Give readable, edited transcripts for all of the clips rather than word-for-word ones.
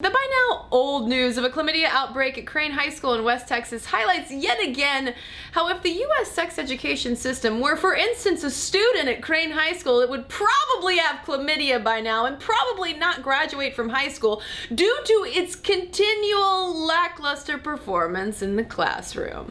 The by now old news of a chlamydia outbreak at Crane High School in West Texas highlights yet again how if the U.S. sex education system were, for instance, a student at Crane High School, it would probably have chlamydia by now and probably not graduate from high school due to its continual lackluster performance in the classroom.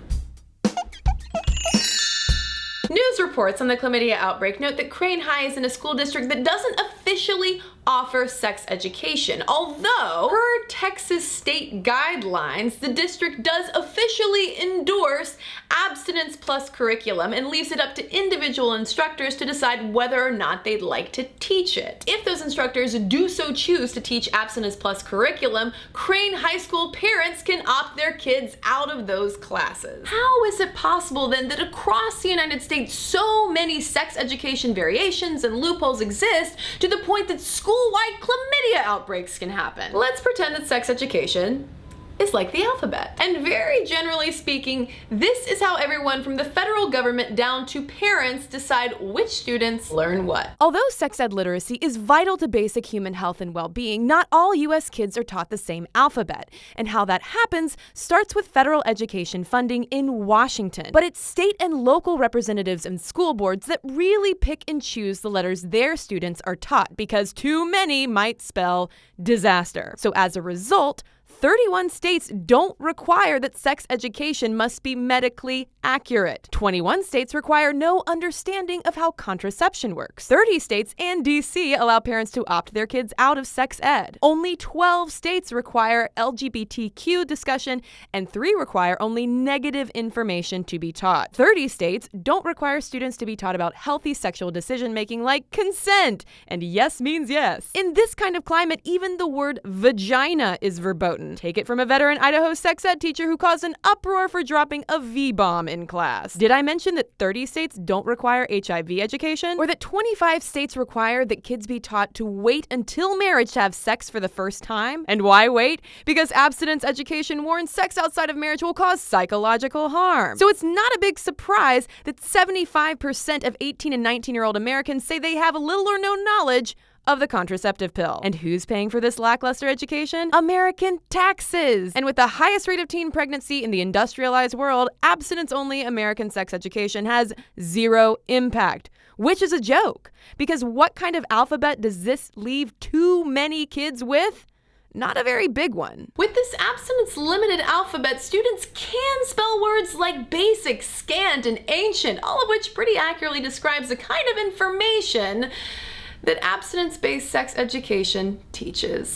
News reports on the chlamydia outbreak note that Crane High is in a school district that doesn't officially offer sex education, although per Texas state guidelines, the district does officially endorse abstinence plus curriculum and leaves it up to individual instructors to decide whether or not they'd like to teach it. If those instructors do so choose to teach abstinence plus curriculum, Crane High School parents can opt their kids out of those classes. How is it possible then that across the United States so many sex education variations and loopholes exist to the point that school-wide chlamydia outbreaks can happen? Let's pretend that sex education is like the alphabet. And very generally speaking, this is how everyone from the federal government down to parents decide which students learn what. Although sex ed literacy is vital to basic human health and well-being, not all U.S. kids are taught the same alphabet. And how that happens starts with federal education funding in Washington. But it's state and local representatives and school boards that really pick and choose the letters their students are taught, because too many might spell disaster. So as a result, 31 states don't require that sex education must be medically accurate. 21 states require no understanding of how contraception works. 30 states and D.C. allow parents to opt their kids out of sex ed. Only 12 states require LGBTQ discussion, and 3 require only negative information to be taught. 30 states don't require students to be taught about healthy sexual decision-making like consent, and yes means yes. In this kind of climate, even the word vagina is verboten. Take it from a veteran Idaho sex ed teacher who caused an uproar for dropping a V-bomb in class. Did I mention that 30 states don't require HIV education? Or that 25 states require that kids be taught to wait until marriage to have sex for the first time? And why wait? Because abstinence education warns sex outside of marriage will cause psychological harm. So it's not a big surprise that 75% of 18 and 19-year-old Americans say they have little or no knowledge of the contraceptive pill. And who's paying for this lackluster education? American taxes! And with the highest rate of teen pregnancy in the industrialized world, abstinence-only American sex education has zero impact. Which is a joke, because what kind of alphabet does this leave too many kids with? Not a very big one. With this abstinence-limited alphabet, students can spell words like basic, scant, and ancient, all of which pretty accurately describes the kind of information that abstinence-based sex education teaches.